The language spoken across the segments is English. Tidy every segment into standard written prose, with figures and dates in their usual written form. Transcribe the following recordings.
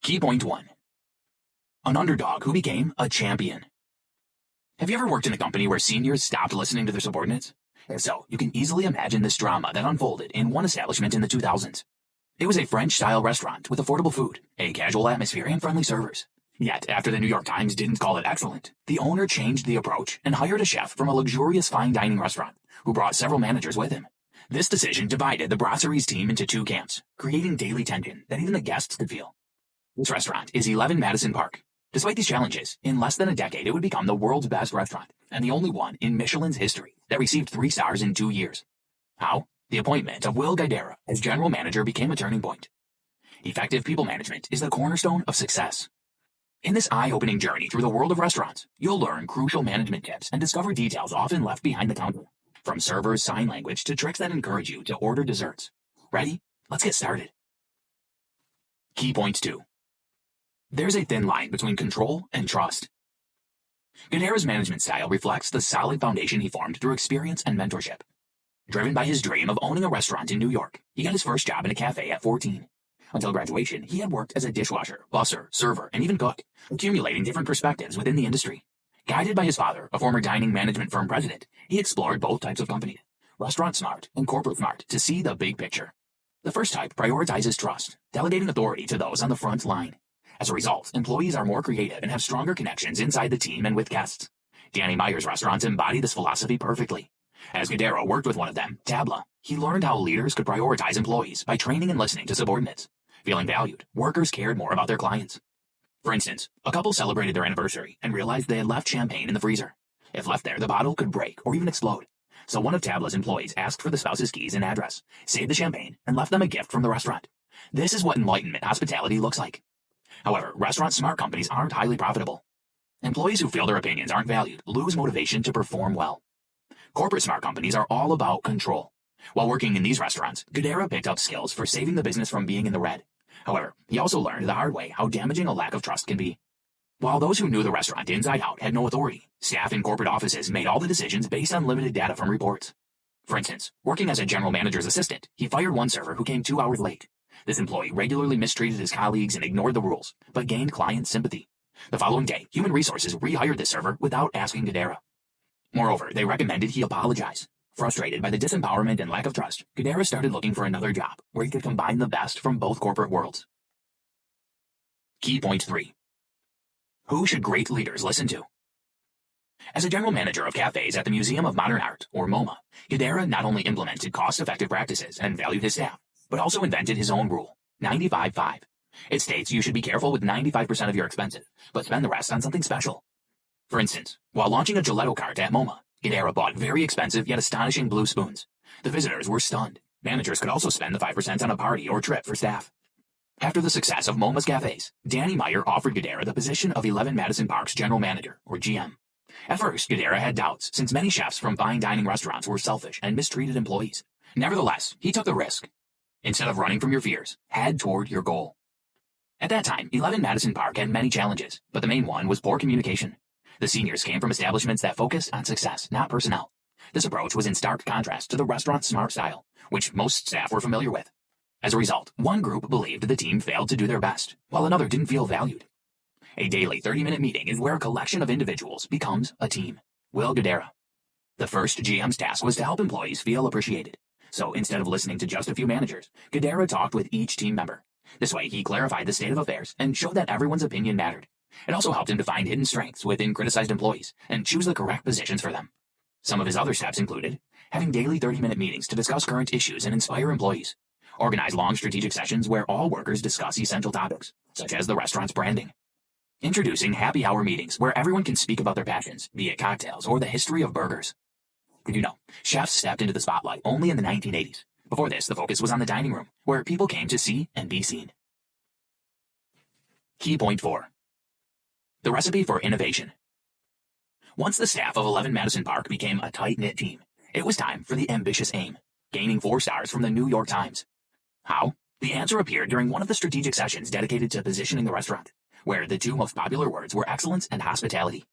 Key point 1. An underdog who became a champion. Have you ever worked in a company where seniors stopped listening to their subordinates? If so, you can easily imagine this drama that unfolded in one establishment in the 2000s. It was a French-style restaurant with affordable food, a casual atmosphere, and friendly servers. Yet, after the New York Times didn't call it excellent, the owner changed the approach and hired a chef from a luxurious fine dining restaurant, who brought several managers with him. This decision divided the brasserie's team into two camps, creating daily tension that even the guests could feel. This restaurant is 11 Madison Park. Despite these challenges, in less than a decade it would become the world's best restaurant, and the only one in Michelin's history that received 3 stars in 2 years. How? The appointment of Guidara as general manager became a turning point. Effective people management is the cornerstone of success. In this eye-opening journey through the world of restaurants, you'll learn crucial management tips and discover details often left behind the counter, from servers' sign language to tricks that encourage you to order desserts. Ready? Let's get started. Key point 2. There's a thin line between control and trust. Guidara's management style reflects the solid foundation he formed through experience and mentorship. Driven by his dream of owning a restaurant in New York, he got his first job in a cafe at 14. Until graduation, he had worked as a dishwasher, busser, server, and even cook, accumulating different perspectives within the industry. Guided by his father, a former dining management firm president, he explored both types of companies, restaurant smart and corporate smart, to see the big picture. The first type prioritizes trust, delegating authority to those on the front line. As a result, employees are more creative and have stronger connections inside the team and with guests. Danny Meyer's restaurants embody this philosophy perfectly. As Guidara worked with one of them, Tabla, he learned how leaders could prioritize employees by training and listening to subordinates. Feeling valued, workers cared more about their clients. For instance, a couple celebrated their anniversary and realized they had left champagne in the freezer. If left there, the bottle could break or even explode. So one of Tabla's employees asked for the spouse's keys and address, saved the champagne, and left them a gift from the restaurant. This is what enlightenment hospitality looks like. However, restaurant smart companies aren't highly profitable. Employees who feel their opinions aren't valued lose motivation to perform well. Corporate smart companies are all about control. While working in these restaurants, Guidara picked up skills for saving the business from being in the red. However, he also learned the hard way how damaging a lack of trust can be. While those who knew the restaurant inside out had no authority, staff in corporate offices made all the decisions based on limited data from reports. For instance, working as a general manager's assistant, he fired one server who came 2 hours late. This employee regularly mistreated his colleagues and ignored the rules, but gained client sympathy. The following day, human resources rehired this server without asking Guidara. Moreover, they recommended he apologize. Frustrated by the disempowerment and lack of trust, Guidara started looking for another job where he could combine the best from both corporate worlds. Key point 3. Who should great leaders listen to? As a general manager of cafes at the Museum of Modern Art, or MoMA, Guidara not only implemented cost-effective practices and valued his staff, but also invented his own rule, 95-5. It states you should be careful with 95% of your expenses, but spend the rest on something special. For instance, while launching a gelato cart at MoMA, Guidara bought very expensive yet astonishing blue spoons. The visitors were stunned. Managers could also spend the 5% on a party or trip for staff. After the success of MoMA's cafes, Danny Meyer offered Guidara the position of 11 Madison Park's general manager, or GM. At first, Guidara had doubts, since many chefs from fine dining restaurants were selfish and mistreated employees. Nevertheless, he took the risk. Instead of running from your fears, head toward your goal. At that time, 11 Madison Park had many challenges, but the main one was poor communication. The seniors came from establishments that focused on success, not personnel. This approach was in stark contrast to the restaurant smart style, which most staff were familiar with. As a result, one group believed the team failed to do their best, while another didn't feel valued. A daily 30-minute meeting is where a collection of individuals becomes a team. Guidara. The first GM's task was to help employees feel appreciated. So instead of listening to just a few managers, Guidara talked with each team member. This way, he clarified the state of affairs and showed that everyone's opinion mattered. It also helped him to find hidden strengths within criticized employees and choose the correct positions for them. Some of his other steps included having daily 30-minute meetings to discuss current issues and inspire employees, organize long strategic sessions where all workers discuss essential topics, such as the restaurant's branding, introducing happy hour meetings where everyone can speak about their passions, be it cocktails or the history of burgers. Did you know, chefs stepped into the spotlight only in the 1980s. Before this, the focus was on the dining room, where people came to see and be seen. Key point 4. The recipe for innovation. Once the staff of 11 Madison Park became a tight-knit team, it was time for the ambitious aim, gaining 4 stars from the New York Times. How? The answer appeared during one of the strategic sessions dedicated to positioning the restaurant, where the 2 most popular words were excellence and hospitality.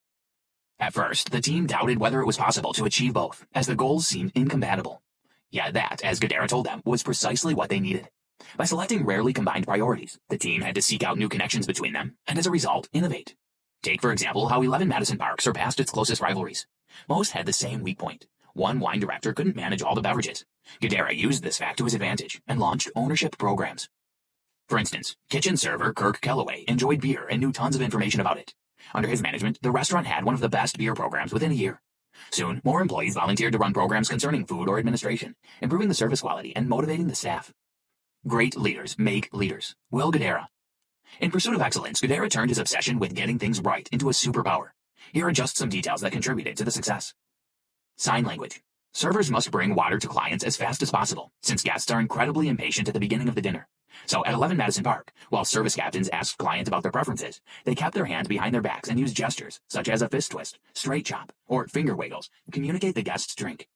At first, the team doubted whether it was possible to achieve both, as the goals seemed incompatible. Yet that, as Guidara told them, was precisely what they needed. By selecting rarely combined priorities, the team had to seek out new connections between them, and as a result, innovate. Take, for example, how 11 Madison Park surpassed its closest rivalries. Most had the same weak point. One wine director couldn't manage all the beverages. Guidara used this fact to his advantage and launched ownership programs. For instance, kitchen server Kirk Kellaway enjoyed beer and knew tons of information about it. Under his management, the restaurant had one of the best beer programs within a year. Soon, more employees volunteered to run programs concerning food or administration, improving the service quality and motivating the staff. Great leaders make leaders. Will Guidara. In pursuit of excellence, Guidara turned his obsession with getting things right into a superpower. Here are just some details that contributed to the success. Sign language. Servers must bring water to clients as fast as possible, since guests are incredibly impatient at the beginning of the dinner. So at 11 Madison Park, while service captains asked clients about their preferences, they kept their hands behind their backs and used gestures, such as a fist twist, straight chop, or finger wiggles, to communicate the guest's drink.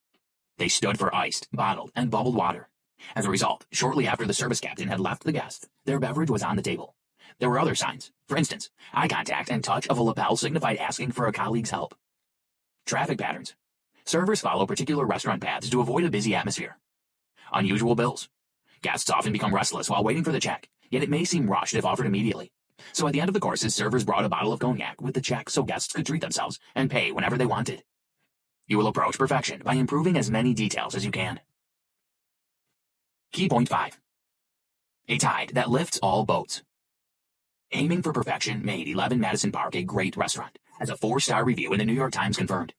They stood for iced, bottled, and bubbled water. As a result, shortly after the service captain had left the guest, their beverage was on the table. There were other signs. For instance, eye contact and touch of a lapel signified asking for a colleague's help. Traffic patterns. Servers follow particular restaurant paths to avoid a busy atmosphere. Unusual bills. Guests often become restless while waiting for the check, yet it may seem rushed if offered immediately. So at the end of the courses, servers brought a bottle of cognac with the check so guests could treat themselves and pay whenever they wanted. You will approach perfection by improving as many details as you can. Key point 5. A tide that lifts all boats. Aiming for perfection made 11 Madison Park a great restaurant, as a 4-star review in the New York Times confirmed.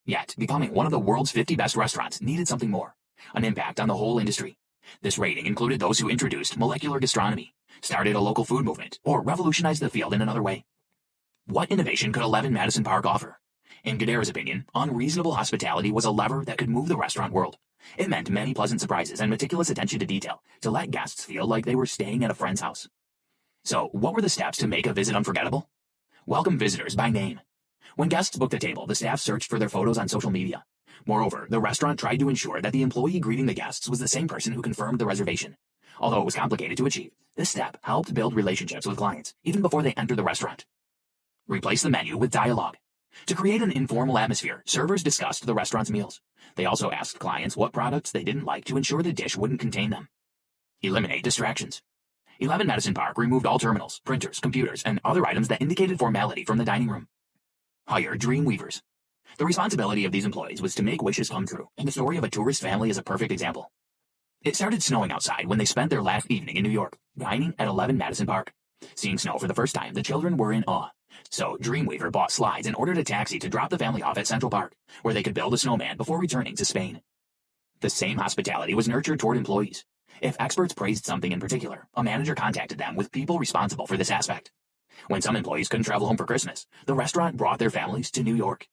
Yet, becoming one of the world's 50 best restaurants needed something more, an impact on the whole industry. This rating included those who introduced molecular gastronomy, started a local food movement, or revolutionized the field in another way. What innovation could 11 Madison Park offer? In Guidara's opinion, unreasonable hospitality was a lever that could move the restaurant world. It meant many pleasant surprises and meticulous attention to detail to let guests feel like they were staying at a friend's house. So, what were the steps to make a visit unforgettable? Welcome visitors by name. When guests booked a table, the staff searched for their photos on social media. Moreover, the restaurant tried to ensure that the employee greeting the guests was the same person who confirmed the reservation. Although it was complicated to achieve, this step helped build relationships with clients, even before they entered the restaurant. Replace the menu with dialogue. To create an informal atmosphere, servers discussed the restaurant's meals. They also asked clients what products they didn't like to ensure the dish wouldn't contain them. Eliminate distractions. 11 Madison Park removed all terminals, printers, computers, and other items that indicated formality from the dining room. Hire dream weavers. The responsibility of these employees was to make wishes come true, and the story of a tourist family is a perfect example. It started snowing outside when they spent their last evening in New York, dining at 11 Madison Park. Seeing snow for the first time, the children were in awe. So Dreamweaver bought slides and ordered a taxi to drop the family off at Central Park, where they could build a snowman before returning to Spain. The same hospitality was nurtured toward employees. If experts praised something in particular, a manager contacted them with people responsible for this aspect. When some employees couldn't travel home for Christmas, the restaurant brought their families to New York.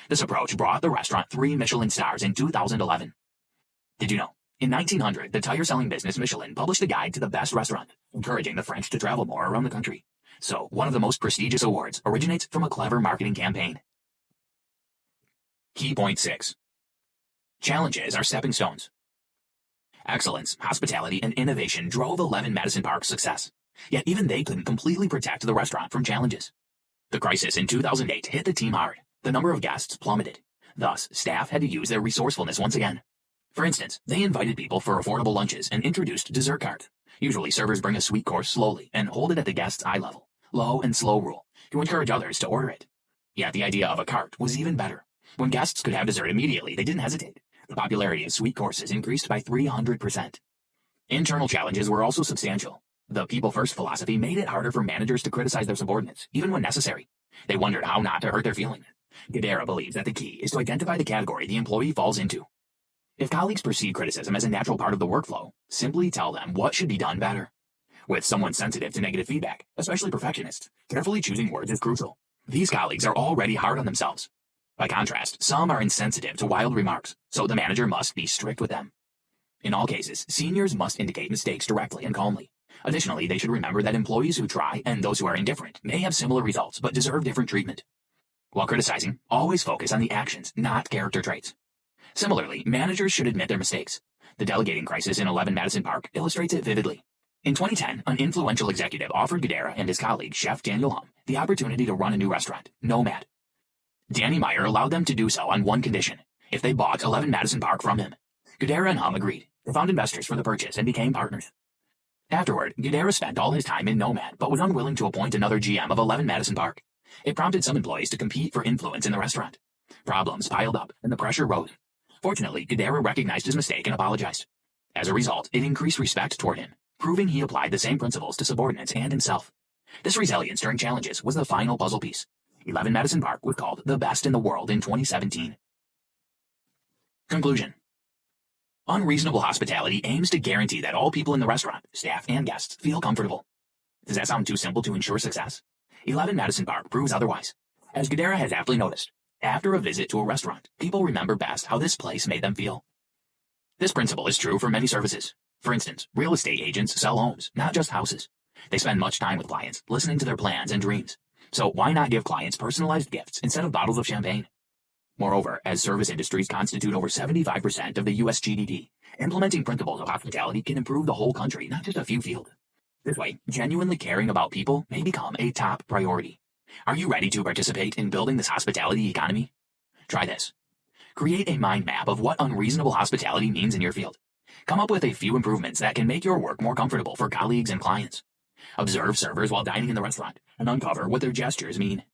This approach brought the restaurant 3 Michelin stars in 2011. Did you know? In 1900, the tire-selling business Michelin published a guide to the best restaurant, encouraging the French to travel more around the country. So, one of the most prestigious awards originates from a clever marketing campaign. Key point 6. Challenges are stepping stones. Excellence, hospitality, and innovation drove 11 Madison Park's success. Yet even they couldn't completely protect the restaurant from challenges. The crisis in 2008 hit the team hard. The number of guests plummeted. Thus, staff had to use their resourcefulness once again. For instance, they invited people for affordable lunches and introduced dessert carts. Usually, servers bring a sweet course slowly and hold it at the guest's eye level, low and slow rule, to encourage others to order it. Yet the idea of a cart was even better. When guests could have dessert immediately, they didn't hesitate. The popularity of sweet courses increased by 300%. Internal challenges were also substantial. The people-first philosophy made it harder for managers to criticize their subordinates, even when necessary. They wondered how not to hurt their feelings. Guidara believes that the key is to identify the category the employee falls into. If colleagues perceive criticism as a natural part of the workflow, simply tell them what should be done better. With someone sensitive to negative feedback, especially perfectionists, carefully choosing words is crucial. These colleagues are already hard on themselves. By contrast, some are insensitive to wild remarks, so the manager must be strict with them. In all cases, seniors must indicate mistakes directly and calmly. Additionally, they should remember that employees who try and those who are indifferent may have similar results but deserve different treatment. While criticizing, always focus on the actions, not character traits. Similarly, managers should admit their mistakes. The delegating crisis in 11 Madison Park illustrates it vividly. In 2010, an influential executive offered Guidara and his colleague, Chef Daniel Helm, the opportunity to run a new restaurant, Nomad. Danny Meyer allowed them to do so on one condition: if they bought 11 Madison Park from him. Guidara and Helm agreed. They found investors for the purchase and became partners. Afterward, Guidara spent all his time in Nomad, but was unwilling to appoint another GM of 11 Madison Park. It prompted some employees to compete for influence in the restaurant. Problems piled up, and the pressure rose. Fortunately, Guidara recognized his mistake and apologized. As a result, it increased respect toward him, proving he applied the same principles to subordinates and himself. This resilience during challenges was the final puzzle piece. 11 Madison Park was called the best in the world in 2017. Conclusion. Unreasonable hospitality aims to guarantee that all people in the restaurant, staff, and guests feel comfortable. Does that sound too simple to ensure success? 11 Madison Park proves otherwise. As Guidara has aptly noticed, after a visit to a restaurant, people remember best how this place made them feel. This principle is true for many services. For instance, real estate agents sell homes, not just houses. They spend much time with clients, listening to their plans and dreams. So why not give clients personalized gifts instead of bottles of champagne? Moreover, as service industries constitute over 75% of the U.S. GDP, implementing principles of hospitality can improve the whole country, not just a few fields. This way, genuinely caring about people may become a top priority. Are you ready to participate in building this hospitality economy? Try this. Create a mind map of what unreasonable hospitality means in your field. Come up with a few improvements that can make your work more comfortable for colleagues and clients. Observe servers while dining in the restaurant and uncover what their gestures mean.